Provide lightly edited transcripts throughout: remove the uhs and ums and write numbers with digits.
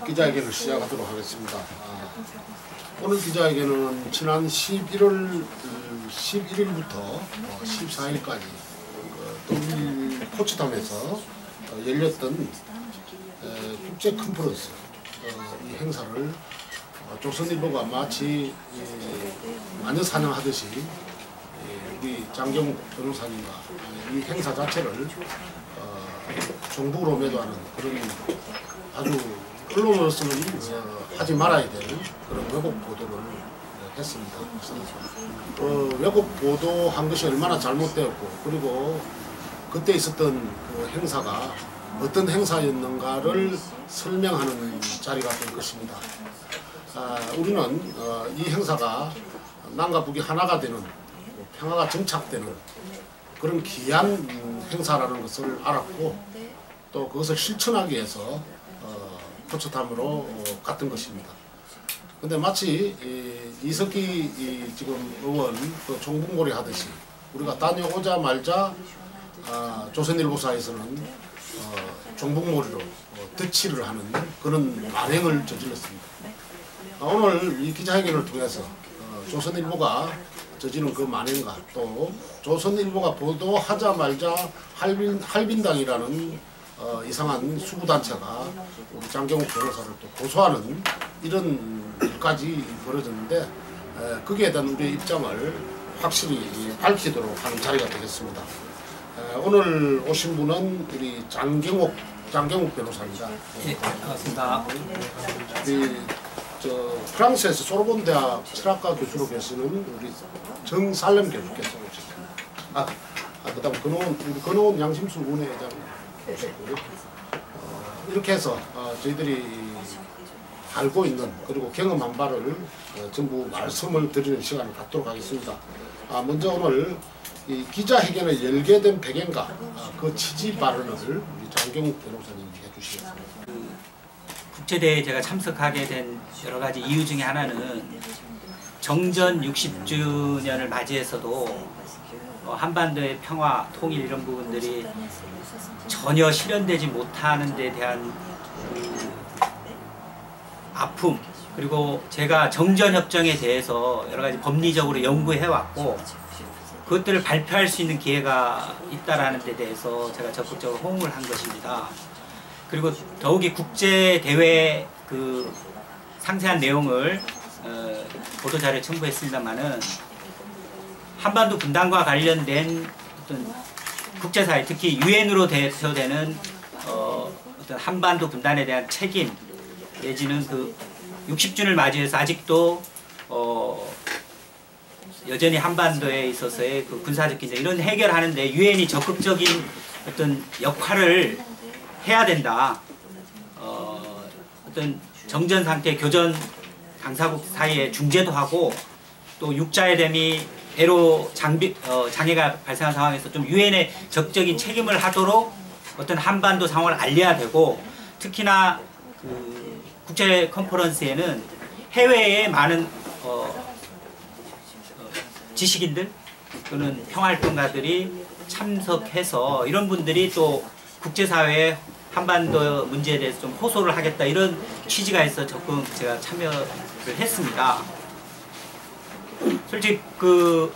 기자회견을 시작하도록 하겠습니다. 오늘 기자회견은 지난 11일부터 14일까지 포츠담에서 열렸던 국제 컨퍼런스 이 행사를 조선일보가 마치 마녀사냥하듯이 우리 장경욱 변호사님과 이 행사 자체를 정부로 매도하는 그런 아주 언론으로서는 하지 말아야 되는 그런 왜곡 보도를 했습니다. 왜곡 보도한 것이 얼마나 잘못되었고, 그리고 그때 있었던 그 행사가 어떤 행사였는가를 설명하는 자리가 될 것입니다. 우리는 이 행사가 남과 북이 하나가 되는, 평화가 정착되는 그런 귀한 행사라는 것을 알았고, 또 그것을 실천하기 위해서 포츠담으로 갔던 것입니다. 근데 마치 이석기 지금 의원 또 종북몰이 하듯이 우리가 다녀오자마자 조선일보사에서는 종북몰이로 덧치를 하는 그런 만행을 저질렀습니다. 오늘 이 기자회견을 통해서 조선일보가 저지른 그 만행과 또 조선일보가 보도하자마자 할빈당이라는 이상한 수구단체가 우리 장경욱 변호사를 또 고소하는 이런 일까지 벌어졌는데, 거기에 대한 우리의 입장을 확실히 밝히도록 하는 자리가 되겠습니다. 오늘 오신 분은 우리 장경욱 변호사입니다. 네, 반갑습니다. 프랑스에서 소르본 대학 철학과 교수로 계시는 우리 정살렘 교수께서 오셨습니다. 그다음 근호원 양심수 운회장 오셨고요. 이렇게 해서 저희들이 알고 있는 그리고 경험한 바를 전부 말씀을 드리는 시간을 갖도록 하겠습니다. 먼저 오늘 이 기자회견을 열게 된 배경과 그 취지 발언을 우리 장경욱 변호사님이 해주시겠습니다. 국제대회에 제가 참석하게 된 여러 가지 이유 중에 하나는 정전 60주년을 맞이해서도 한반도의 평화, 통일 이런 부분들이 전혀 실현되지 못하는 데 대한 아픔, 그리고 제가 정전협정에 대해서 여러 가지 법리적으로 연구해왔고 그것들을 발표할 수 있는 기회가 있다라는 데 대해서 제가 적극적으로 호응을 한 것입니다. 그리고 더욱이 국제대회 그 상세한 내용을 보도자료에 첨부했습니다만은 한반도 분단과 관련된 어떤 국제사회, 특히 유엔으로 대표되는 어떤 한반도 분단에 대한 책임 내지는 그 60주년을 맞이해서 아직도 여전히 한반도에 있어서의 그 군사적 긴장 이런 해결하는데 유엔이 적극적인 어떤 역할을 해야 된다. 어떤 정전 상태, 교전 당사국 사이에 중재도 하고 또 육자의 댐이 애로 장애가 발생한 상황에서 좀 유엔의 적극적인 책임을 하도록 어떤 한반도 상황을 알려야 되고, 특히나 그 국제 컨퍼런스에는 해외의 많은 지식인들 또는 평화활동가들이 참석해서 이런 분들이 또 국제사회에 한반도 문제에 대해서 좀 호소를 하겠다 이런 취지가 있어 적극 제가 참여를 했습니다. 솔직히 그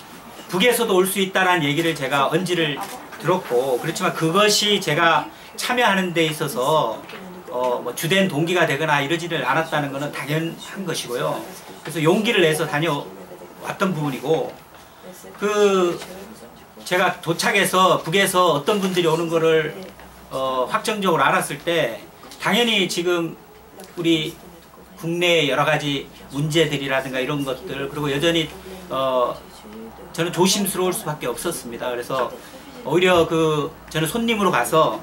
북에서도 올 수 있다라는 얘기를 제가 언지를 들었고, 그렇지만 그것이 제가 참여하는 데 있어서 뭐 주된 동기가 되거나 이러지를 않았다는 것은 당연한 것이고요. 그래서 용기를 내서 다녀왔던 부분이고, 그 제가 도착해서 북에서 어떤 분들이 오는 거를 확정적으로 알았을 때 당연히 지금 우리 국내의 여러 가지 문제들이라든가 이런 것들, 그리고 여전히 저는 조심스러울 수밖에 없었습니다. 그래서 오히려 저는 손님으로 가서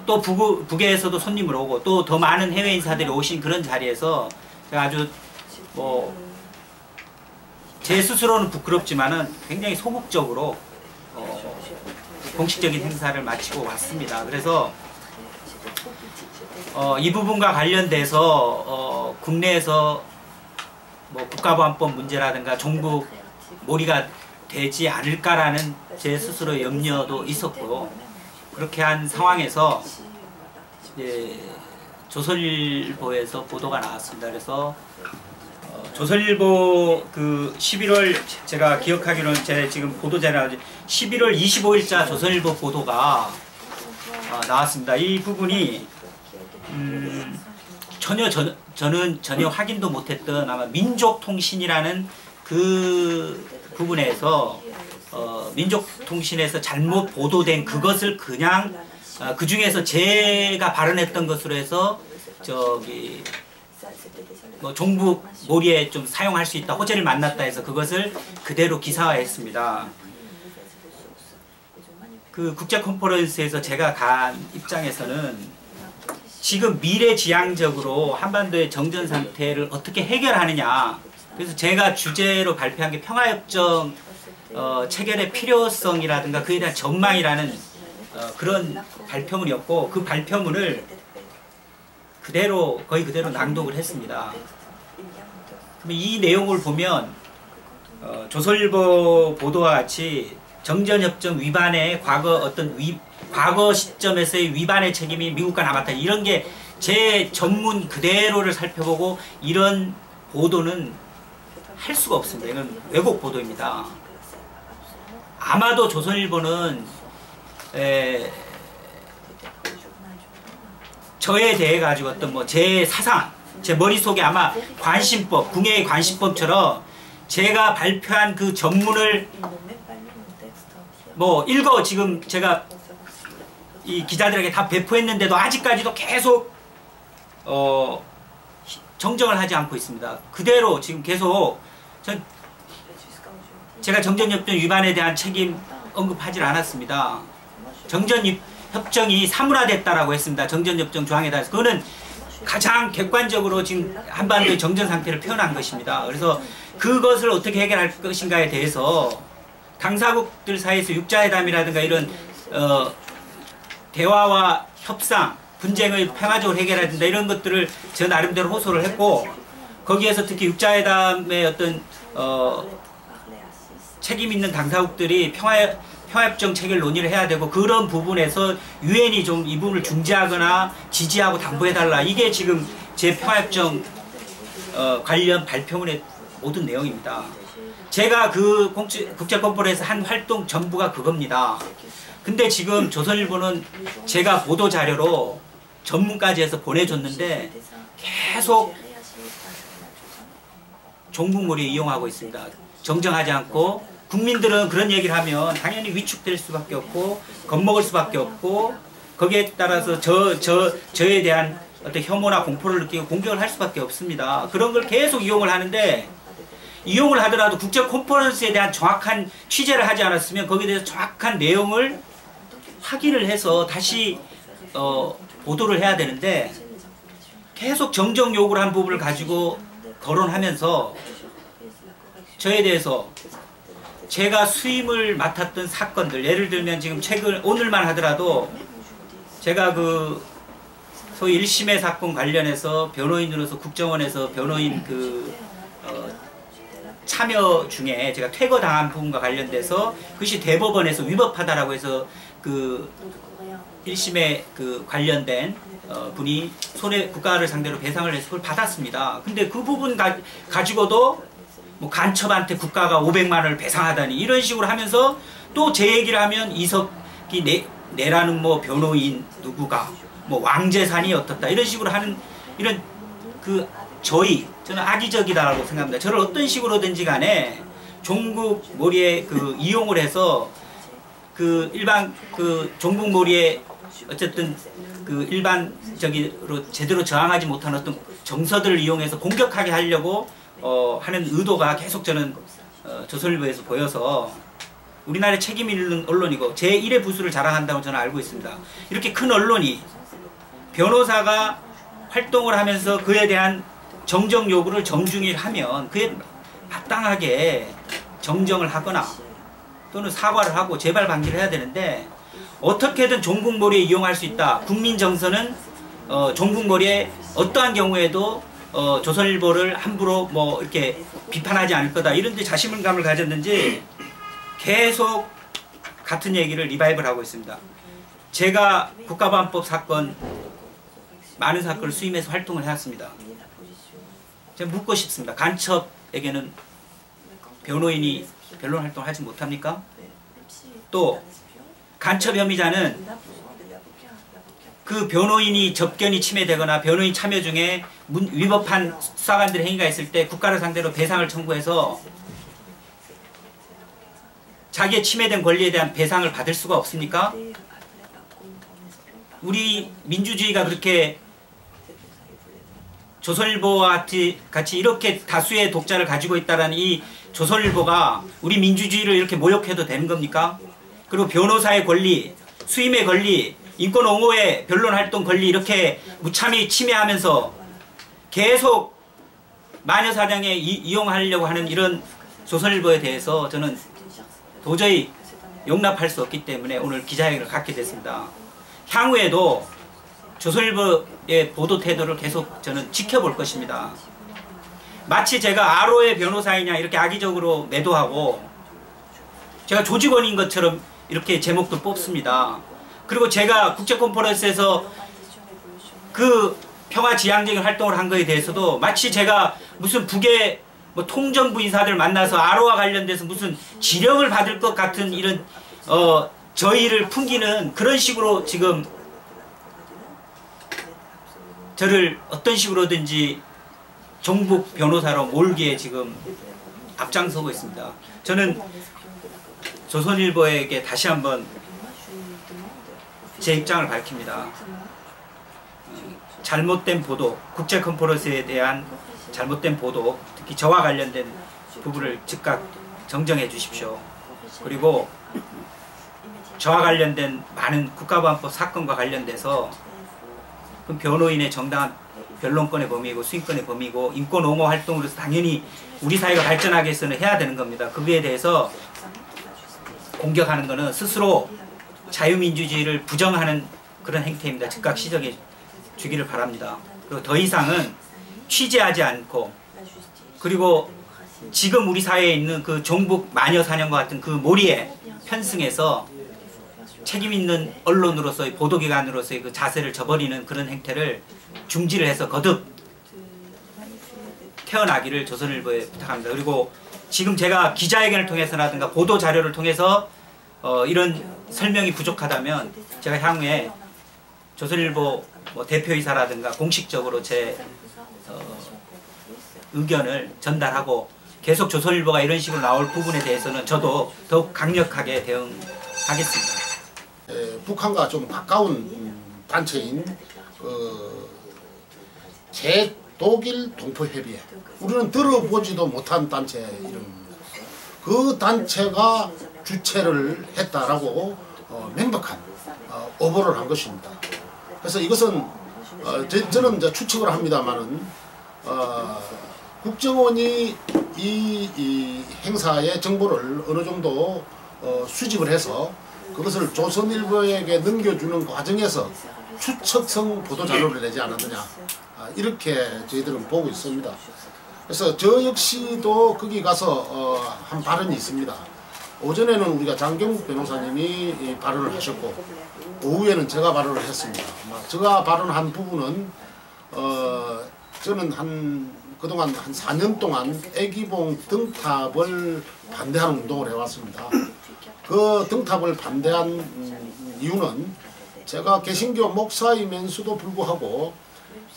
또 북에서도 손님으로 오고 또 더 많은 해외 인사들이 오신 그런 자리에서 제가 아주 제 스스로는 부끄럽지만은 굉장히 소극적으로 공식적인 행사를 마치고 왔습니다. 그래서 이 부분과 관련돼서 국내에서 뭐 국가보안법 문제라든가 종북 몰이가 되지 않을까라는 제 스스로 염려도 있었고, 그렇게 한 상황에서 이제 조선일보에서 보도가 나왔습니다. 그래서 조선일보 그 11월 제가 기억하기로는 제 지금 보도자료 11월 25일자 조선일보 보도가 나왔습니다. 이 부분이 저는 전혀 확인도 못했던 아마 민족통신이라는 그 부분에서 민족통신에서 잘못 보도된 그것을 그냥 그 중에서 제가 발언했던 것으로 해서 저기 뭐 종북 몰이에 좀 사용할 수 있다, 호재를 만났다 해서 그것을 그대로 기사화했습니다. 그 국제 컨퍼런스에서 제가 간 입장에서는 지금 미래지향적으로 한반도의 정전 상태를 어떻게 해결하느냐, 그래서 제가 주제로 발표한 게 평화협정 체결의 필요성이라든가 그에 대한 전망이라는 그런 발표문이었고, 그 발표문을 거의 그대로 낭독을 했습니다. 그럼 이 내용을 보면 조선일보 보도와 같이 정전협정 위반의 과거 시점에서의 위반의 책임이 미국과 남았다, 이런 게 제 전문 그대로를 살펴보고 이런 보도는 할 수가 없습니다. 이건 왜곡 보도입니다. 아마도 조선일보는 저에 대해 가지고 어떤 뭐 제 사상, 제 머릿속에 아마 관심법, 궁예의 관심법처럼 제가 발표한 그 전문을 뭐 지금 제가 이 기자들에게 다 배포했는데도 아직까지도 계속 정정을 하지 않고 있습니다. 그대로 지금 계속 제가 정전협정 위반에 대한 책임 언급하지 않았습니다. 정전협정이 사문화됐다라고 했습니다. 정전협정 조항에 따라서. 그거는 가장 객관적으로 지금 한반도의 정전 상태를 표현한 것입니다. 그래서 그것을 어떻게 해결할 것인가에 대해서 당사국들 사이에서 육자회담이라든가 이런 대화와 협상, 분쟁을 평화적으로 해결해야 된다, 이런 것들을 저 나름대로 호소를 했고, 거기에서 특히 육자회담의 어떤 책임 있는 당사국들이 평화협정 체결 논의를 해야 되고, 그런 부분에서 유엔이 좀 이 부분을 중재하거나 지지하고 당부해달라, 이게 지금 제 평화협정 관련 발표문의 모든 내용입니다. 제가 그 국제 컨퍼런스에서 한 활동 전부가 그겁니다. 근데 지금 조선일보는 제가 보도자료로 전문까지 해서 보내줬는데 계속 종북몰이 이용하고 있습니다. 정정하지 않고, 국민들은 그런 얘기를 하면 당연히 위축될 수밖에 없고 겁먹을 수밖에 없고, 거기에 따라서 저에 대한 어떤 혐오나 공포를 느끼고 공격을 할 수밖에 없습니다. 그런 걸 계속 이용을 하는데, 이용을 하더라도 국제 컨퍼런스에 대한 정확한 취재를 하지 않았으면 거기에 대해서 정확한 내용을 확인을 해서 다시 보도를 해야 되는데, 계속 정정 요구를 한 부분을 가지고 거론하면서 저에 대해서 제가 수임을 맡았던 사건들, 예를 들면 지금 최근 오늘만 하더라도 제가 그 소위 1심의 사건 관련해서 변호인으로서 국정원에서 변호인 참여 중에 제가 퇴거당한 부분과 관련돼서 그것이 대법원에서 위법하다라고 해서 그 1심에 그 관련된 분이 국가를 상대로 배상을 해서 그걸 받았습니다. 근데 그 부분 가지고도 뭐 간첩한테 국가가 500만 원을 배상하다니 이런 식으로 하면서 또 제 얘기를 하면 이석기 내라는 뭐 변호인 누구가 뭐 왕재산이 어떻다 이런 식으로 하는, 이런 저는 악의적이다라고 생각합니다. 저를 어떤 식으로든지 간에 종북몰이에 이용을 해서 일반 종북몰이에 어쨌든 일반적으로 제대로 저항하지 못한 어떤 정서들을 이용해서 공격하게 하려고 하는 의도가 계속 저는 조선일보에서 보여서, 우리나라의 책임 있는 언론이고 제1의 부수를 자랑한다고 저는 알고 있습니다. 이렇게 큰 언론이 변호사가 활동을 하면서 그에 대한 정정 요구를 정중히 하면 그에 마땅하게 정정을 하거나 또는 사과를 하고 재발 방지를 해야 되는데, 어떻게든 종북몰이에 이용할 수 있다. 국민 정서는 종북몰이에 어떠한 경우에도 조선일보를 함부로 뭐 이렇게 비판하지 않을 거다 이런 데 자신감을 가졌는지 계속 같은 얘기를 리바이벌 하고 있습니다. 제가 국가보안법 사건 많은 사건을 수임해서 활동을 해왔습니다. 제가 묻고 싶습니다. 간첩에게는 변호인이 변론 활동을 하지 못합니까? 또 간첩 혐의자는 그 변호인이 접견이 침해되거나 변호인 참여 중에 위법한 수사관들의 행위가 있을 때 국가를 상대로 배상을 청구해서 자기의 침해된 권리에 대한 배상을 받을 수가 없습니까? 우리 민주주의가 그렇게 조선일보와 같이 이렇게 다수의 독자를 가지고 있다는 이 조선일보가 우리 민주주의를 이렇게 모욕해도 되는 겁니까? 그리고 변호사의 권리, 수임의 권리, 인권 옹호의 변론활동 권리 이렇게 무참히 침해하면서 계속 마녀사냥에 이용하려고 하는 이런 조선일보에 대해서 저는 도저히 용납할 수 없기 때문에 오늘 기자회견을 갖게 됐습니다. 향후에도 조선일보의 보도 태도를 계속 저는 지켜볼 것입니다. 마치 제가 아로의 변호사이냐 이렇게 악의적으로 매도하고 제가 조직원인 것처럼 이렇게 제목도 뽑습니다. 그리고 제가 국제컨퍼런스에서 그 평화지향적인 활동을 한 거에 대해서도 마치 제가 무슨 북의 뭐 통정부 인사들 만나서 아로와 관련돼서 무슨 지령을 받을 것 같은 이런 저희를 풍기는 그런 식으로 지금 저를 어떤 식으로든지 종북 변호사로 몰기에 지금 앞장서고 있습니다. 저는 조선일보에게 다시 한번 제 입장을 밝힙니다. 잘못된 보도, 국제컨퍼런스에 대한 잘못된 보도, 특히 저와 관련된 부분을 즉각 정정해 주십시오. 그리고 저와 관련된 많은 국가보안법 사건과 관련돼서 그 변호인의 정당한 변론권의 범위이고 수임권의 범위이고 인권 옹호 활동으로서 당연히 우리 사회가 발전하기 위해서는 해야 되는 겁니다. 그거에 대해서 공격하는 것은 스스로 자유민주주의를 부정하는 그런 행태입니다. 즉각 시정해 주기를 바랍니다. 그리고 더 이상은 취재하지 않고 그리고 지금 우리 사회에 있는 그 종북 마녀사냥과 같은 그 몰이에 편승해서 책임있는 언론으로서의 보도기관으로서의 그 자세를 저버리는 그런 행태를 중지를 해서 거듭 태어나기를 조선일보에 부탁합니다. 그리고 지금 제가 기자회견을 통해서라든가 보도자료를 통해서 이런 설명이 부족하다면 제가 향후에 조선일보 뭐 대표이사라든가 공식적으로 제 의견을 전달하고 계속 조선일보가 이런 식으로 나올 부분에 대해서는 저도 더욱 강력하게 대응하겠습니다. 북한과 좀 가까운 단체인 제독일 동포협의회, 우리는 들어보지도 못한 단체 이름입니다. 그 단체가 주최를 했다라고 명백한 오보를 한 것입니다. 그래서 이것은 저는 이제 추측을 합니다만은 국정원이 이 행사의 정보를 어느 정도 수집을 해서 그것을 조선일보에게 넘겨주는 과정에서 추측성 보도자료를 내지 않았느냐, 이렇게 저희들은 보고 있습니다. 그래서 저 역시도 거기 가서 한 발언이 있습니다. 오전에는 우리가 장경욱 변호사님이 발언을 하셨고 오후에는 제가 발언을 했습니다. 제가 발언한 부분은 저는 그동안 한 4년 동안 애기봉 등탑을 반대하는 운동을 해왔습니다. 그 등탑을 반대한 이유는 제가 개신교 목사이면서도 불구하고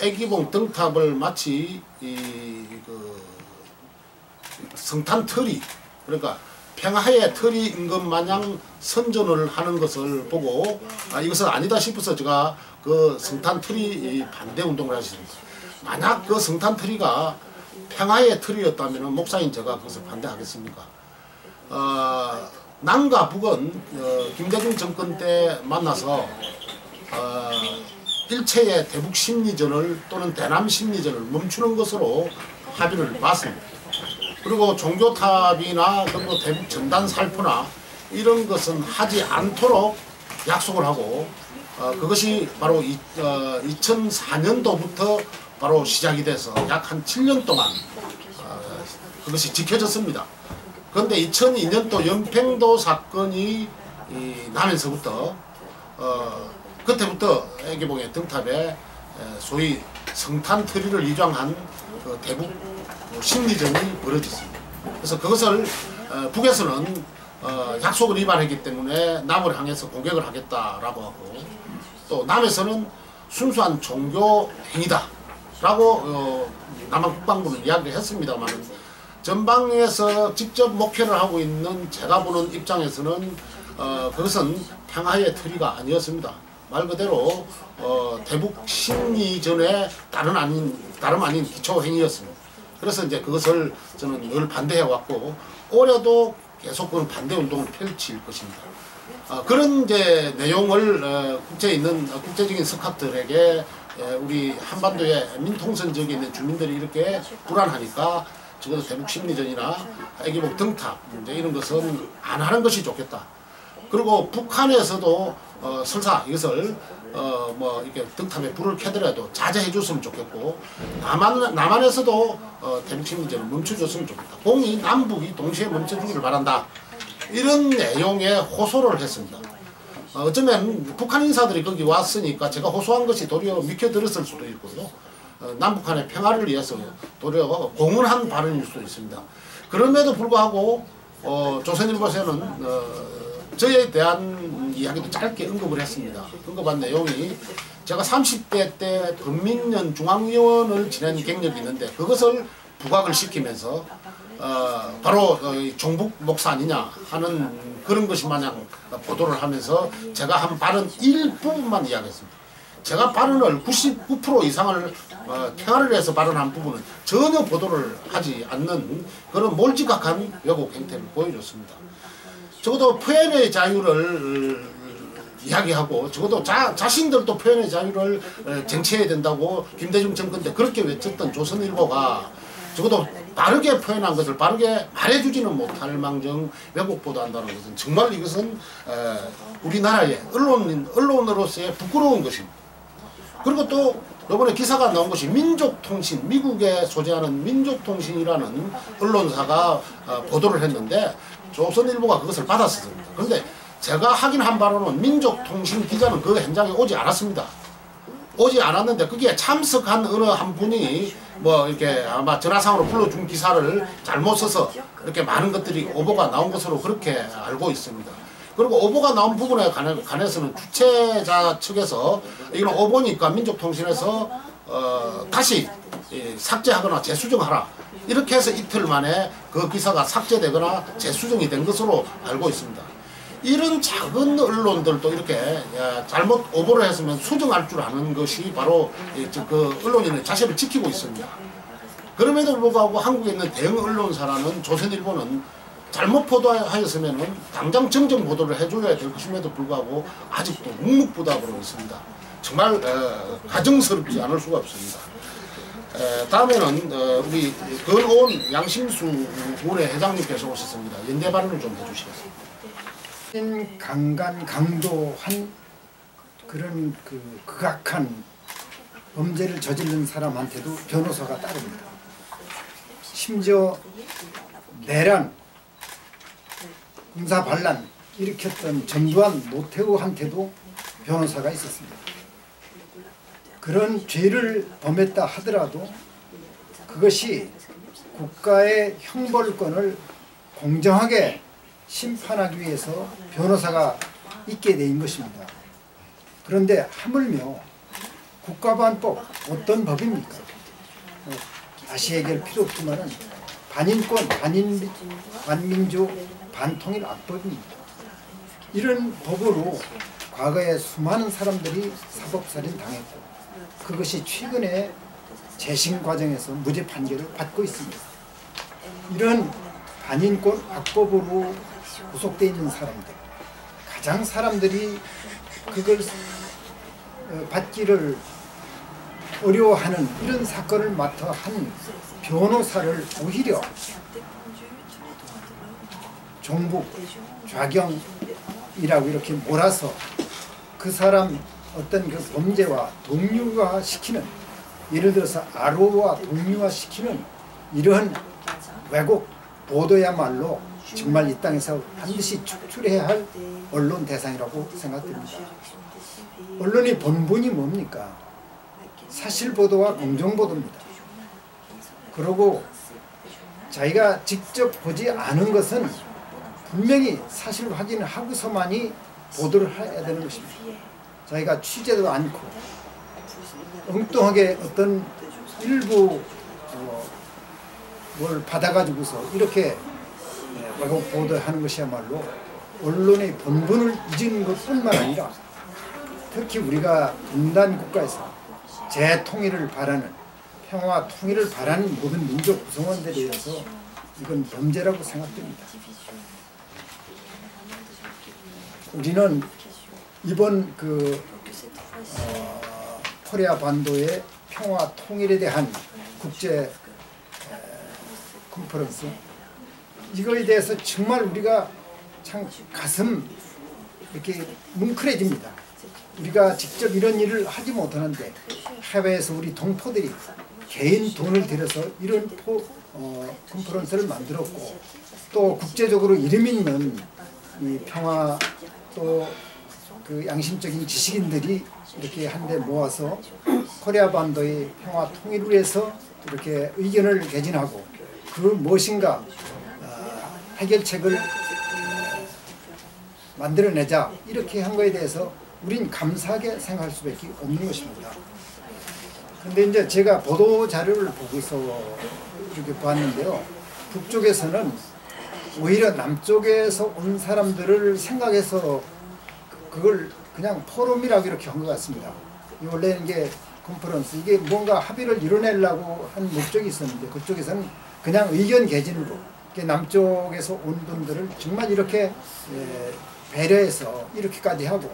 애기봉 등탑을 마치 성탄 트리, 그러니까 평화의 트리인 것 마냥 선전을 하는 것을 보고 이것은 아니다 싶어서 제가 그 성탄 트리 반대 운동을 하셨습니다. 만약 그 성탄 트리가 평화의 트리였다면 목사인 제가 그것을 반대하겠습니까? 남과 북은 김대중 정권 때 만나서 일체의 대북 심리전을 또는 대남 심리전을 멈추는 것으로 합의를 봤습니다. 그리고 종교탑이나 그리고 대북 전단 살포나 이런 것은 하지 않도록 약속을 하고 그것이 바로 2004년도부터 바로 시작이 돼서 약 한 7년 동안 그것이 지켜졌습니다. 그런데 2002년도 연평도 사건이 나면서부터 그때부터 애기봉의 등탑에 소위 성탄 트리를 위장한 그 대북 심리전이 벌어졌습니다. 그래서 그것을 북에서는 약속을 위반했기 때문에 남을 향해서 공격을 하겠다라고 하고, 또 남에서는 순수한 종교 행위다라고 남한 국방부는 이야기를 했습니다만, 전방에서 직접 목회를 하고 있는 제가 보는 입장에서는 그것은 평화의 트리가 아니었습니다. 말 그대로 대북 심리전의 다름 아닌 기초 행위였습니다. 그래서 이제 그것을 저는 늘 반대해 왔고, 올해도 계속 그런 반대 운동을 펼칠 것입니다. 그런 이제 내용을 국제에 있는 국제적인 석학들에게 우리 한반도의 민통선 지역에 있는 주민들이 이렇게 불안하니까 적어도 대북 심리전이나 애기봉 등탑 이제 이런 것은 안 하는 것이 좋겠다. 그리고 북한에서도 설사 이것을 뭐 이렇게 등탑에 불을 켜더라도 자제해 줬으면 좋겠고, 남한에서도 대북 심리전을 멈춰줬으면 좋겠다. 공이 남북이 동시에 멈춰주기를 바란다. 이런 내용의 호소를 했습니다. 어쩌면 북한 인사들이 거기 왔으니까 제가 호소한 것이 도리어 미켜들었을 수도 있고요. 남북한의 평화를 위해서 도리어 공헌한 발언일 수도 있습니다. 그럼에도 불구하고 조선일보에서는 저에 대한 이야기도 짧게 언급을 했습니다. 언급한 내용이 제가 30대 때 금민련 중앙위원을 지낸 경력이 있는데 그것을 부각을 시키면서 바로 종북 목사 아니냐 하는 그런 것이 마냥 보도를 하면서 제가 한 발언 일부분만 이야기했습니다. 제가 발언을 99% 이상을 평화를 위해서 발언한 부분은 전혀 보도를 하지 않는 그런 몰지각한 왜곡 행태를 보여줬습니다. 적어도 표현의 자유를 이야기하고, 적어도 자신들도 표현의 자유를 쟁취해야 된다고 김대중 정권 때 그렇게 외쳤던 조선일보가 적어도 바르게 표현한 것을 바르게 말해주지는 못할 망정 왜곡 보도한다는 것은 정말 이것은 우리나라의 언론으로서의 부끄러운 것입니다. 그리고 또 이번에 기사가 나온 것이 민족통신, 미국에 소재하는 민족통신이라는 언론사가 보도를 했는데 조선일보가 그것을 받았습니다. 그런데 제가 확인한 바로는 민족통신 기자는 그 현장에 오지 않았습니다. 오지 않았는데 거기에 참석한 어느 한 분이 뭐 이렇게 아마 전화상으로 불러준 기사를 잘못 써서 이렇게 많은 것들이 오보가 나온 것으로 그렇게 알고 있습니다. 그리고 오보가 나온 부분에 관해서는 주최자 측에서 이건 오보니까 민족통신에서 다시 삭제하거나 재수정하라, 이렇게 해서 이틀 만에 그 기사가 삭제되거나 재수정이 된 것으로 알고 있습니다. 이런 작은 언론들도 이렇게 잘못 오보를 했으면 수정할 줄 아는 것이 바로 그 언론인의 자세를 지키고 있습니다. 그럼에도 불구하고 한국에 있는 대형 언론사라는 조선일보는 잘못 보도하였으면 당장 정정 보도를 해줘야 될 것임에도 불구하고 아직도 묵묵부답으로 있습니다. 정말 가정스럽지 않을 수가 없습니다. 다음에는 우리 건온 양심수 군의 회장님께서 오셨습니다. 연대 발언을 좀 해주시겠습니다. 강간 강도한 그런 극악한 범죄를 저지른 사람한테도 변호사가 따릅니다. 심지어 내란, 군사 반란 일으켰던 전두환 노태우한테도 변호사가 있었습니다. 그런 죄를 범했다 하더라도 그것이 국가의 형벌권을 공정하게 심판하기 위해서 변호사가 있게 된 것입니다. 그런데 하물며 국가보안법 어떤 법입니까? 다시 얘기할 필요 없지만 반인권, 반민주, 반통일 악법입니다. 이런 법으로 과거에 수많은 사람들이 사법살인 당했고 그것이 최근에 재심 과정에서 무죄 판결을 받고 있습니다. 이런 반인권 악법으로 구속되어 있는 사람들, 가장 사람들이 그걸 받기를 어려워하는 이런 사건을 맡아 한 변호사를 오히려 종북, 좌경이라고 이렇게 몰아서 그 사람 어떤 그 범죄와 동류화시키는 예를 들어서 아로와 동류화시키는 이러한 왜곡 보도야말로 정말 이 땅에서 반드시 축출해야 할 언론 대상이라고 생각됩니다. 언론의 본분이 뭡니까? 사실보도와 공정보도입니다. 그리고 자기가 직접 보지 않은 것은 분명히 사실 확인을 하고서만이 보도를 해야 되는 것입니다. 자기가 취재도 않고 엉뚱하게 어떤 일부 뭘 받아가지고서 이렇게 왜곡 보도하는 것이야말로 언론의 본분을 잊은 것뿐만 아니라 특히 우리가 분단 국가에서 재통일을 바라는 평화 통일을 바라는 모든 민족 구성원들에 의해서 이건 범죄라고 생각됩니다. 우리는 이번 코리아 반도의 평화 통일에 대한 국제 컨퍼런스 이거에 대해서 정말 우리가 참 가슴 이렇게 뭉클해집니다. 우리가 직접 이런 일을 하지 못하는데 해외에서 우리 동포들이 개인 돈을 들여서 이런 컨퍼런스를 만들었고 또 국제적으로 이름 있는 이 평화 또 그 양심적인 지식인들이 이렇게 한데 모아서 코리아 반도의 평화 통일을 위해서 이렇게 의견을 개진하고 그 무엇인가 해결책을 만들어내자 이렇게 한 거에 대해서 우린 감사하게 생각할 수밖에 없는 것입니다. 근데 이제 제가 보도 자료를 보고서 이렇게 봤는데요. 북쪽에서는 오히려 남쪽에서 온 사람들을 생각해서 그걸 그냥 포럼이라고 이렇게 한 것 같습니다. 원래는 이게 컨퍼런스 이게 뭔가 합의를 이뤄내려고 한 목적이 있었는데 그쪽에서는 그냥 의견 개진으로 남쪽에서 온 분들을 정말 이렇게 배려해서 이렇게까지 하고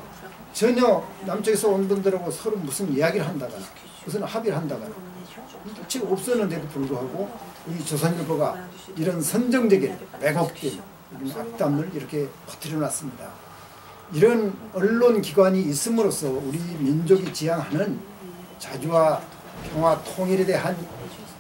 전혀 남쪽에서 온 분들하고 서로 무슨 이야기를 한다거나 무슨 합의를 한다거나 지금 없었는데도 불구하고 이 조선일보가 이런 선정적인 왜곡된 악담을 이렇게 퍼뜨려 놨습니다. 이런 언론기관이 있음으로써 우리 민족이 지향하는 자주와 평화 통일에 대한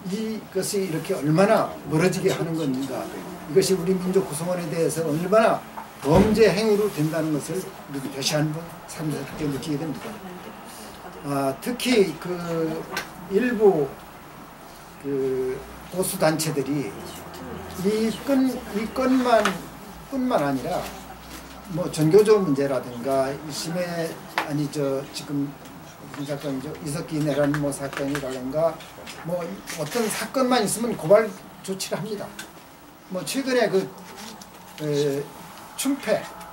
이것이 이렇게 얼마나 멀어지게 하는 건가 이것이 우리 민족 구성원에 대해서 얼마나 범죄 행위로 된다는 것을 우리 다시 한번 새삼스럽게 느끼게 됩니다. 특히 그 일부 그 보수 단체들이 이 건뿐만 아니라 뭐 전교조 문제라든가 이심에 지금 무슨 사건이죠? 이석기내라는 뭐 사건이라든가 뭐 어떤 사건만 있으면 고발 조치를 합니다. 뭐 최근에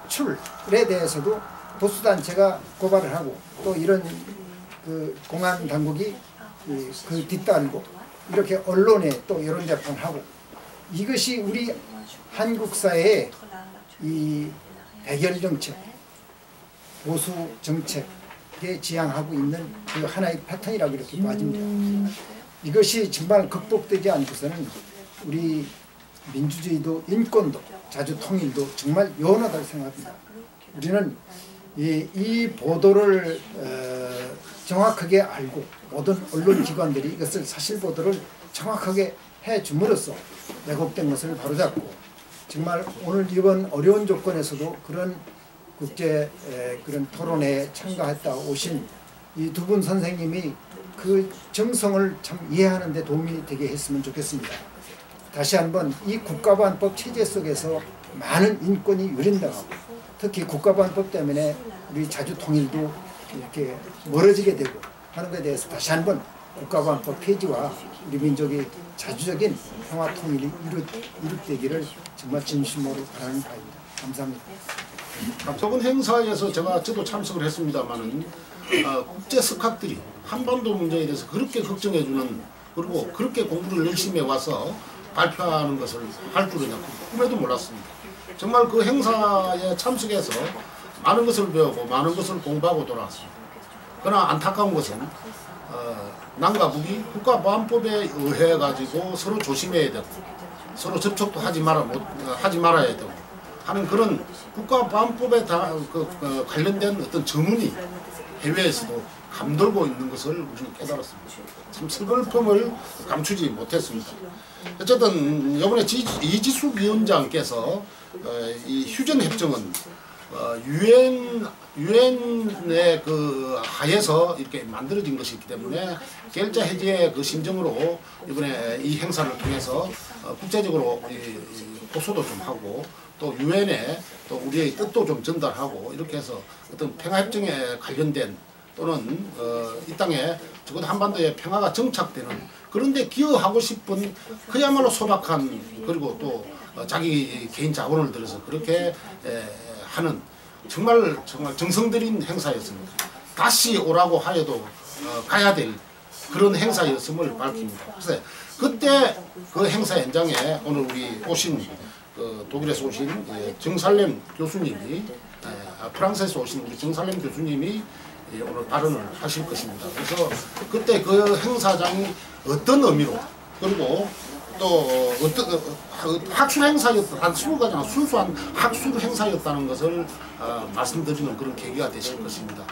출에 대해서도 보수 단체가 고발을 하고 또 이런 그 공안 당국이 그 뒤따르고 이렇게 언론에 또 여론 재판하고 이것이 우리 한국 사회의 이 대결 정책, 보수 정책에 지향하고 있는 그 하나의 패턴이라고 이렇게 봐집니다. 이것이 정말 극복되지 않고서는 우리 민주주의도 인권도 자주 통일도 정말 요원하다고 생각합니다. 우리는 이 보도를 정확하게 알고 모든 언론기관들이 이것을 사실보도를 정확하게 해줌으로써 왜곡된 것을 바로잡고 정말 오늘 이번 어려운 조건에서도 그런 국제 그런 토론회에 참가했다 오신 이 두 분 선생님이 그 정성을 참 이해하는 데 도움이 되게 했으면 좋겠습니다. 다시 한번 이 국가보안법 체제 속에서 많은 인권이 유린당하고 특히 국가보안법 때문에 우리 자주 통일도 이렇게 멀어지게 되고 하는 것에 대해서 다시 한번 국가보안법 폐지와 우리 민족의 자주적인 평화 통일이 이룩되기를 정말 진심으로 바라는 바입니다. 감사합니다. 저번 행사에서 저도 참석을 했습니다만은 국제 석학들이 한반도 문제에 대해서 그렇게 걱정해주는 그리고 그렇게 공부를 열심히 와서 발표하는 것을 할 줄은 꿈에도 몰랐습니다. 정말 그 행사에 참석해서 많은 것을 배우고 많은 것을 공부하고 돌아왔습니다. 그러나 안타까운 것은 남과 북이 국가보안법에 의해 가지고 서로 조심해야 되고 서로 접촉도 하지 말아야 되고 하는 그런 국가보안법에 관련된 어떤 전문이 해외에서도 감돌고 있는 것을 우리는 깨달았습니다. 참 슬픔을 감추지 못했습니다. 어쨌든 이번에 이지숙 위원장께서 이 휴전 협정은 유엔의 그 하에서 이렇게 만들어진 것이기 때문에 계열자 해제의 그 심정으로 이번에 이 행사를 통해서 국제적으로 호소도 좀 하고 또 유엔에 또 우리의 뜻도 좀 전달하고 이렇게 해서 어떤 평화협정에 관련된 또는 이 땅에 적어도 한반도의 평화가 정착되는 그런데 기여하고 싶은 그야말로 소박한 그리고 또 자기 개인 자본을 들여서 그렇게 하는 정말 정성 들인 행사였습니다. 다시 오라고 하여도 가야 될 그런 행사였음을 밝힙니다. 그래서 그때 그 행사 현장에 오늘 우리 오신 독일에서 오신 정살렘 교수님이 프랑스에서 오신 우리 정살렘 교수님이 오늘 발언을 하실 것입니다. 그래서 그때 그 행사장이 어떤 의미로 그리고 또 어떤 학술 행사였다, 한 20가지 순수한 학술 행사였다는 것을 말씀드리는 그런 계기가 되실 것입니다.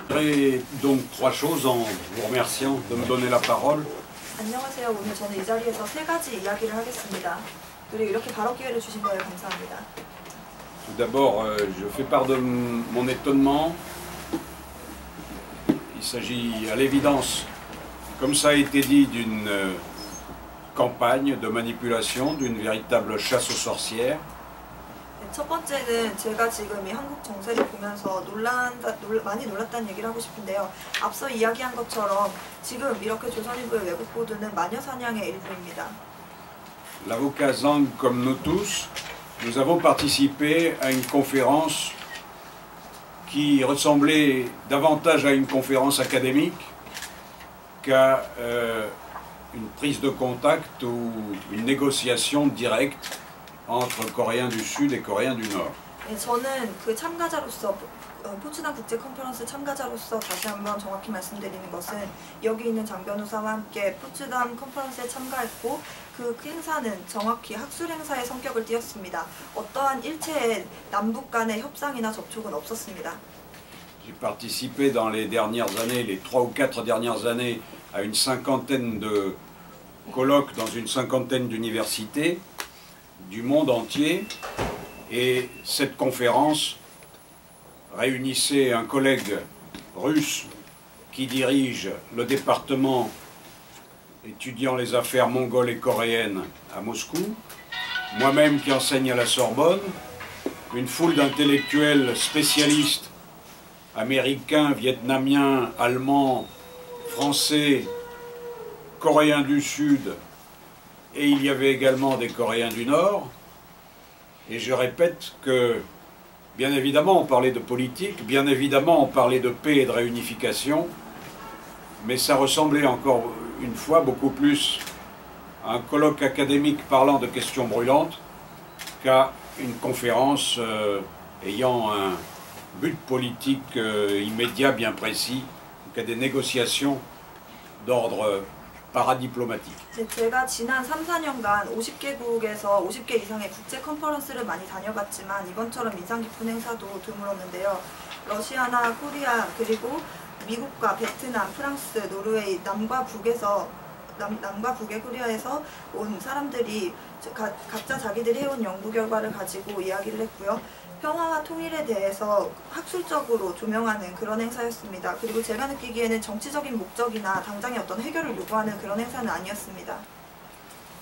Donc trois choses en vous remerciant de me donner la parole. 안녕하세요. 오늘 저는 이 자리에서 3가지 이야기를 하겠습니다. 그리고 이렇게 발언 기회를 주신 거에 감사합니다. Tout d'abord, je fais part de mon étonnement. Il s'agit à l'évidence, comme ça a été dit, d'une campagne de manipulation, d'une véritable chasse aux sorcières. 첫 번째는 제가 지금 이 한국 정세를 보면서 많이 놀랐다는 얘기를 하고 싶은데요. 앞서 이야기한 것처럼 지금 이렇게 조선일보의 외국 보도는 마녀 사냥의 일부입니다. L'avocat Zhang, comme nous tous, nous avons participé à une conférence qui ressemblait davantage à une conférence académique qu'à une prise de contact ou une négociation directe entre Coréens du Sud et Coréens du Nord. 저는 그 참가자로서 포츠담 국제 컨퍼런스 참가자로서 다시 한번 정확히 말씀드리는 것은 여기 있는 장 변호사와 함께 포츠담 컨퍼런스에 참가했고 그 행사는 정확히 학술 행사의 성격을 띠었습니다. 어떠한 일체의 남북 간의 협상이나 접촉은 없었습니다. J'ai participé dans les dernières années, les 3 ou 4 dernières années, à une cinquantaine de colloques dans une cinquantaine d'universités du monde entier, et cette conférence réunissait un collègue russe qui dirige le département étudiant les affaires mongoles et coréennes à Moscou, moi-même qui enseigne à la Sorbonne, une foule d'intellectuels spécialistes américains, vietnamiens, allemands, français, coréens du Sud, et il y avait également des Coréens du Nord. Et je répète que, bien évidemment, on parlait de politique, bien évidemment, on parlait de paix et de réunification, mais ça ressemblait encore une fois beaucoup plus à un colloque académique parlant de questions brûlantes qu'à une conférence ayant un but politique immédiat, bien précis, qu'à des négociations d'ordre paradiplomatique. 제가 지난 3, 4년간 50개국에서 50개 이상의 국제 컨퍼런스를 많이 다녀봤지만 이번처럼 인상 깊은 행사도 드물었는데요. 러시아나 코리아 그리고 미국과 베트남, 프랑스, 노르웨이, 남과 북의 코리아에서 온 사람들이 각자 자기들이 해온 연구 결과를 가지고 이야기를 했고요. 평화와 통일에 대해서 학술적으로 조명하는 그런 행사였습니다. 그리고 제가 느끼기에는 정치적인 목적이나 당장의 어떤 해결을 요구하는 그런 행사는 아니었습니다.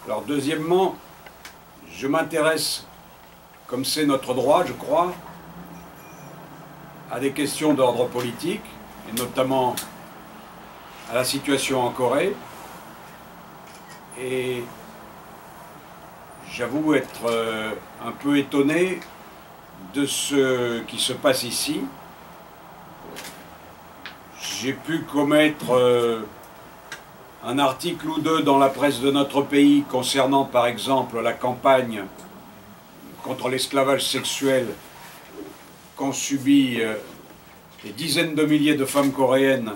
Alors deuxièmement, je m'intéresse, comme c'est notre droit, je crois, à des questions d'ordre politique, et notamment à la situation en Corée. Et j'avoue être un peu étonné de ce qui se passe ici. J'ai pu commettre un article ou deux dans la presse de notre pays concernant par exemple la campagne contre l'esclavage sexuel qu'ont subi des dizaines de milliers de femmes coréennes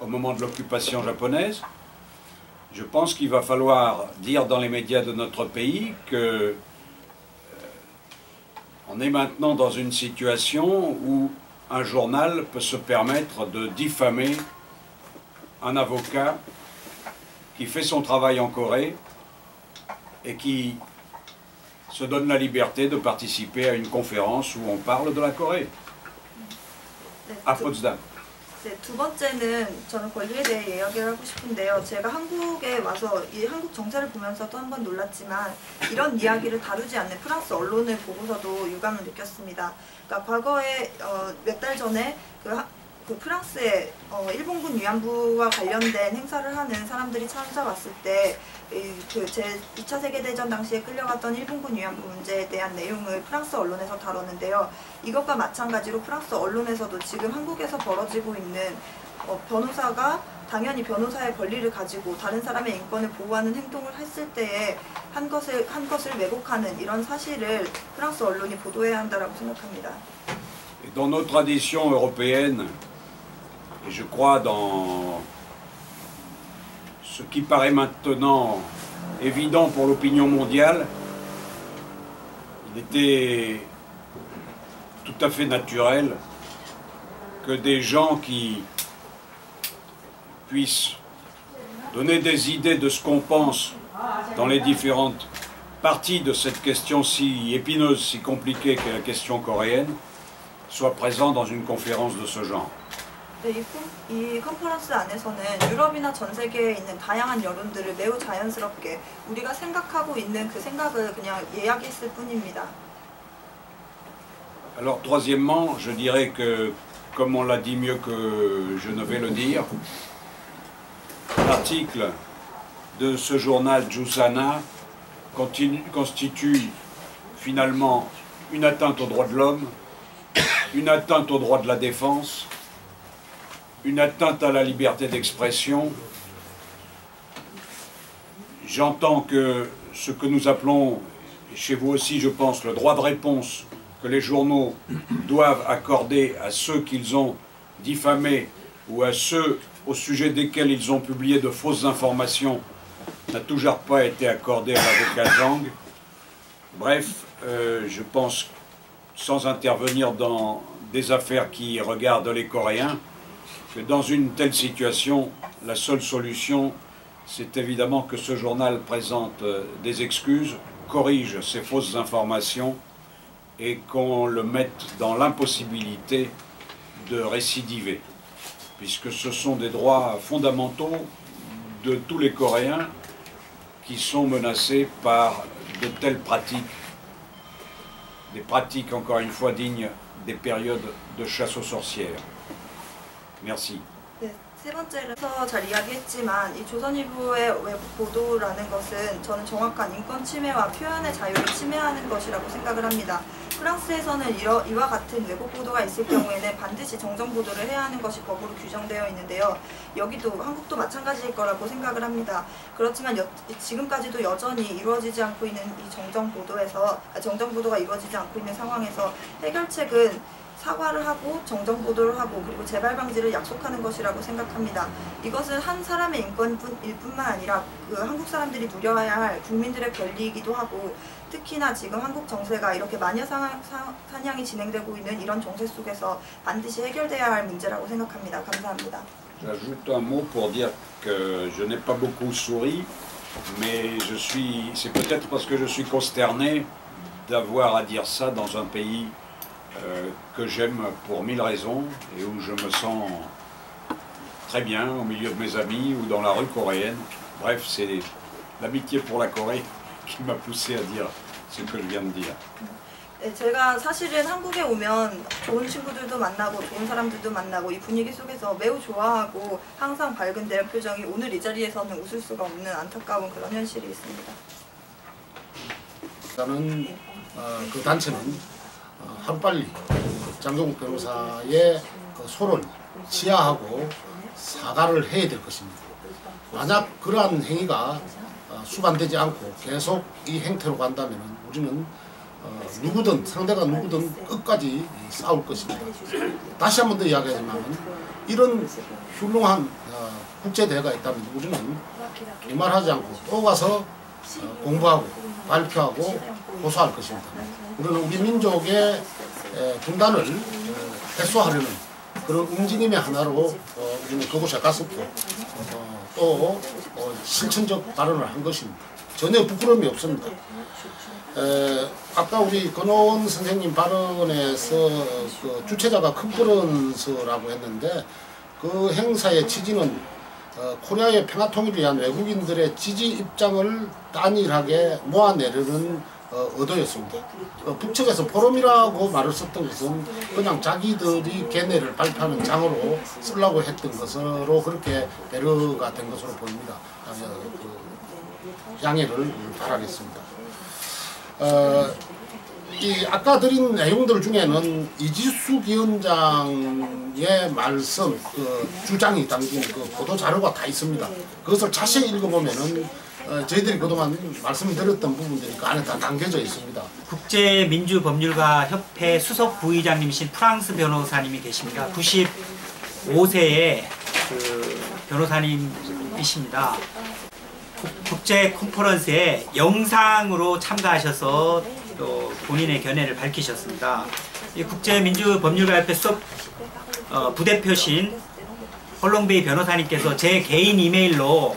au moment de l'occupation japonaise. Je pense qu'il va falloir dire dans les médias de notre pays que on est maintenant dans une situation où un journal peut se permettre de diffamer un avocat qui fait son travail en Corée et qui se donne la liberté de participer à une conférence où on parle de la Corée, à Potsdam. 네, 두 번째는 저는 권리에 대해 이야기를 하고 싶은데요. 제가 한국에 와서 이 한국 정세를 보면서 또 한 번 놀랐지만 이런 이야기를 다루지 않는 프랑스 언론을 보고서도 유감을 느꼈습니다. 그러니까 과거에 몇 달 전에 그 프랑스의 일본군 위안부와 관련된 행사를 하는 사람들이 찾아왔을 때 그 제2차 세계대전 당시에 끌려갔던 일본군 위안부 문제에 대한 내용을 프랑스 언론에서 다뤘는데요. 이것과 마찬가지로 프랑스 언론에서도 지금 한국에서 벌어지고 있는 변호사가 당연히 변호사의 권리를 가지고 다른 사람의 인권을 보호하는 행동을 했을 때에 한 것을 왜곡하는 이런 사실을 프랑스 언론이 보도해야 한다고 생각합니다. Dans nos traditions européennes, et je crois dans ce qui paraît maintenant évident pour l'opinion mondiale, il était tout à fait naturel que des gens qui puissent donner des idées de ce qu'on pense dans les différentes parties de cette question si épineuse, si compliquée qu'est la question coréenne, soient présents dans une conférence de ce genre. 네, 이 컨퍼런스 안에서는 유럽이나 전 세계에 있는 다양한 여론들을 매우 자연스럽게 우리가 생각하고 있는 그 생각을 그냥 이야기했을 뿐입니다. Alors troisièmement, je dirais que, comme on l'a dit mieux que je ne vais le dire, l'article de ce journal Jusana constitue finalement une atteinte aux droits de l'homme, une atteinte aux droits de la défense, une atteinte à la liberté d'expression. J'entends que ce que nous appelons, et chez vous aussi je pense, le droit de réponse que les journaux doivent accorder à ceux qu'ils ont diffamés ou à ceux au sujet desquels ils ont publié de fausses informations n'a toujours pas été accordé à l'avocat Zhang. Bref, je pense, sans intervenir dans des affaires qui regardent les Coréens, que dans une telle situation, la seule solution, c'est évidemment que ce journal présente des excuses, corrige ces fausses informations et qu'on le mette dans l'impossibilité de récidiver, puisque ce sont des droits fondamentaux de tous les Coréens qui sont menacés par de telles pratiques, des pratiques encore une fois dignes des périodes de chasse aux sorcières. Merci. 네, 세 번째로서 잘 이야기했지만 이 조선일보의 외국 보도라는 것은 저는 정확한 인권 침해와 표현의 자유를 침해하는 것이라고 생각을 합니다. 프랑스에서는 이와 같은 외국 보도가 있을 경우에는 반드시 정정 보도를 해야 하는 것이 법으로 규정되어 있는데요. 여기도 한국도 마찬가지일 거라고 생각을 합니다. 그렇지만 지금까지도 여전히 이루어지지 않고 있는 이 정정 보도가 이루어지지 않고 있는 상황에서 해결책은 사과를 하고 정정 보도를 하고 그리고 재발 방지를 약속하는 것이라고 생각합니다. 이것은 한 사람의 인권일 뿐만 아니라 그 한국 사람들이 누려야 할 국민들의 권리이기도 하고 특히나 지금 한국 정세가 이렇게 마녀 사냥이 진행되고 있는 이런 정세 속에서 반드시 해결돼야 할 문제라고 생각합니다. 감사합니다. J'ajoute un mot pour dire que je n'ai pas beaucoup souri, mais c'est peut-être parce que je suis consterné d'avoir à dire ça dans un pays que j'aime pour 1000 raisons et où je me sens très bien au milieu de mes amis ou dans la rue coréenne. Bref, c'est l'amitié pour la Corée qui m'a poussé à dire ce que je viens de dire. 네, 제가 사실은 한국에 오면 좋은 친구들도 만나고 좋은 사람들도 만나고 이 분위기 속에서 매우 좋아하고 항상 밝은 대화 표정이 오늘 이 자리에서는 웃을 수가 없는 안타까운 그런 현실이 있습니다. 일단은 그 단체는 하루빨리 장종욱 변호사의 그 소를 지하하고 사과를 해야 될 것입니다. 만약 그러한 행위가 수반되지 않고 계속 이 행태로 간다면 우리는 누구든 상대가 누구든 끝까지 싸울 것입니다. 다시 한 번 더 이야기하지만 이런 훌륭한 국제대회가 있다면 우리는 이말하지 않고 또 가서 공부하고 발표하고 고소할 것입니다. 우리는 우리 민족의 분단을 해소하려는 그런 움직임의 하나로 우리는 그곳에 갔었고 또 실천적 발언을 한 것입니다. 전혀 부끄러움이 없습니다. 아까 우리 권오원 선생님 발언에서 그 주최자가 컨퍼런스라고 했는데 그 행사의 취지는 코리아의 평화통일을 위한 외국인들의 지지 입장을 단일하게 모아내려는 의도였습니다. 북측에서 포럼이라고 말을 썼던 것은 그냥 자기들이 견해를 발표하는 장으로 쓰려고 했던 것으로 그렇게 배려가 된 것으로 보입니다. 양해를 바라겠습니다. 이 아까 드린 내용들 중에는 이지수 위원장의 말씀, 주장이 담긴 그 보도 자료가 다 있습니다. 그것을 자세히 읽어보면은 저희들이 그동안 말씀드렸던 부분들이 그 안에 다 담겨져 있습니다. 국제민주법률가 협회 수석 부의장님이신 프랑스 변호사님이 계십니다. 95세의 그 변호사님이십니다. 국제 컨퍼런스에 영상으로 참가하셔서 또 본인의 견해를 밝히셨습니다. 이 국제민주법률가협회 수석 부대표신 홀롱베이 변호사님께서 제 개인 이메일로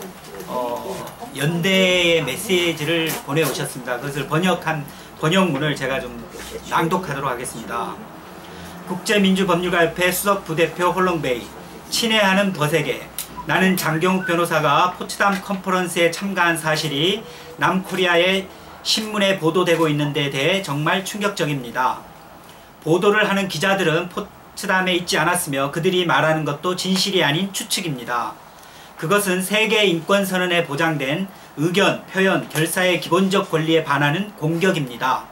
연대의 메시지를 보내오셨습니다. 그것을 번역문을 제가 좀 낭독하도록 하겠습니다. 국제민주법률가협회 수석 부대표 홀롱베이, 친애하는 벗에게 나는 장경욱 변호사가 포츠담 컨퍼런스에 참가한 사실이 남코리아의 신문에 보도되고 있는 데 대해 정말 충격적입니다. 보도를 하는 기자들은 포츠담에 있지 않았으며 그들이 말하는 것도 진실이 아닌 추측입니다. 그것은 세계 인권선언에 보장된 의견, 표현, 결사의 기본적 권리에 반하는 공격입니다.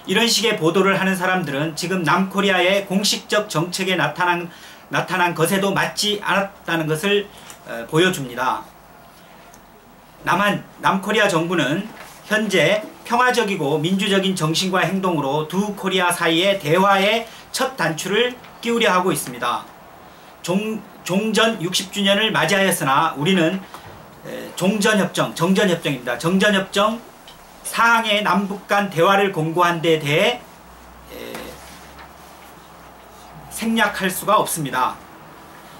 이런 식의 보도를 하는 사람들은 지금 남코리아의 공식적 정책에 나타난 것에도 맞지 않았다는 것을 보여줍니다. 남코리아 정부는 현재 평화적이고 민주적인 정신과 행동으로 두 코리아 사이의 대화의 첫 단추를 끼우려 하고 있습니다. 종전 60주년을 맞이하였으나 우리는 정전협정입니다. 정전협정 사항의 남북 간 대화를 공고한 데 대해 생략할 수가 없습니다.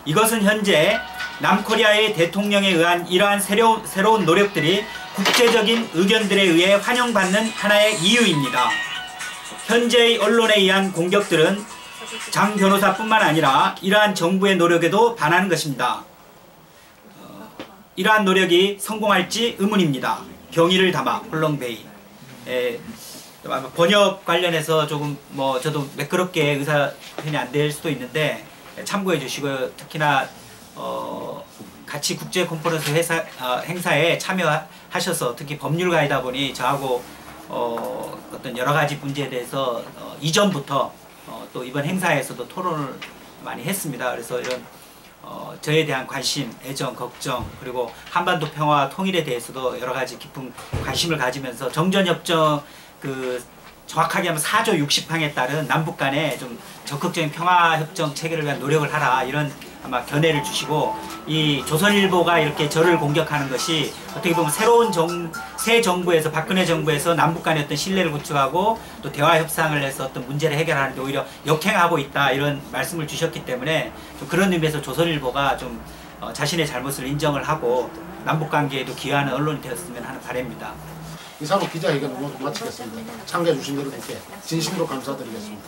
이것은 현재 남코리아의 대통령에 의한 이러한 새로운 노력들이 국제적인 의견들에 의해 환영받는 하나의 이유입니다. 현재의 언론에 의한 공격들은 장 변호사뿐만 아니라 이러한 정부의 노력에도 반하는 것입니다. 이러한 노력이 성공할지 의문입니다. 경의를 담아 홀롱베이. 번역 관련해서 조금 저도 매끄럽게 의사 표현이 안 될 수도 있는데 참고해 주시고요. 특히나 같이 국제 컨퍼런스 행사에 참여하셔서 특히 법률가이다 보니 저하고 어떤 여러 가지 문제에 대해서 이전부터 또 이번 행사에서도 토론을 많이 했습니다. 그래서 이런 저에 대한 관심, 애정, 걱정, 그리고 한반도 평화 통일에 대해서도 여러 가지 깊은 관심을 가지면서 정전협정 정확하게 하면 4조 60항에 따른 남북 간의 좀 적극적인 평화협정 체결을 위한 노력을 하라, 이런 아마 견해를 주시고, 이 조선일보가 이렇게 저를 공격하는 것이 어떻게 보면 새 정부에서, 박근혜 정부에서 남북 간의 어떤 신뢰를 구축하고 또 대화 협상을 해서 어떤 문제를 해결하는 데 오히려 역행하고 있다, 이런 말씀을 주셨기 때문에 좀 그런 의미에서 조선일보가 좀 자신의 잘못을 인정을 하고 남북 관계에도 기여하는 언론이 되었으면 하는 바람입니다. 이상으로 기자회견을 모두 마치겠습니다. 참가해 주신 여러분께 진심으로 감사드리겠습니다.